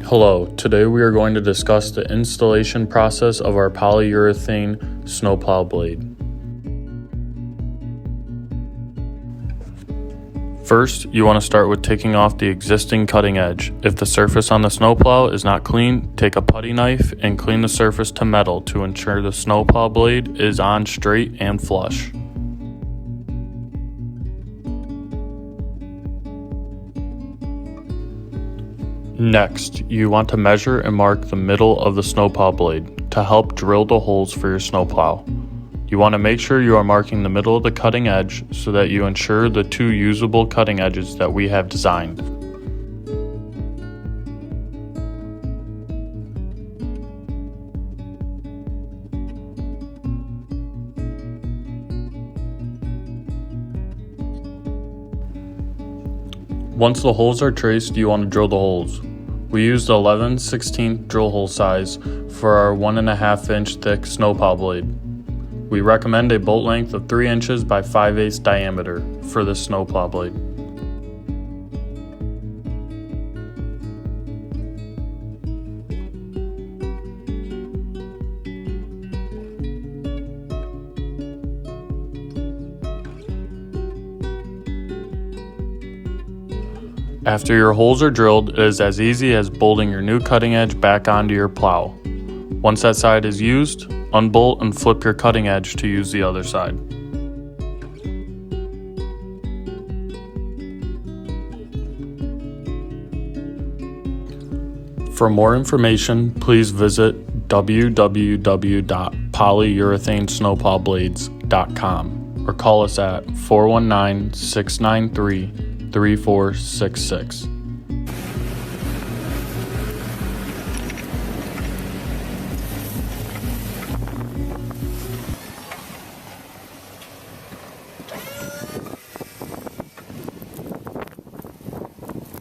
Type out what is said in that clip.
Hello, today we are going to discuss the installation process of our polyurethane snowplow blade. First, you want to start with taking off the existing cutting edge. If the surface on the snowplow is not clean, take a putty knife and clean the surface to metal to ensure the snowplow blade is on straight and flush. Next, you want to measure and mark the middle of the snowplow blade to help drill the holes for your snowplow. You want to make sure you are marking the middle of the cutting edge so that you ensure the two usable cutting edges that we have designed. Once the holes are traced, you want to drill the holes. We used 11/16 drill hole size for our 1.5 inch thick snowplow blade. We recommend a bolt length of 3 inches by 5/8 diameter for this snowplow blade. After your holes are drilled, it is as easy as bolting your new cutting edge back onto your plow. Once that side is used, unbolt and flip your cutting edge to use the other side. For more information, please visit www.polyurethanesnowplowblades.com or call us at 419-693-3466.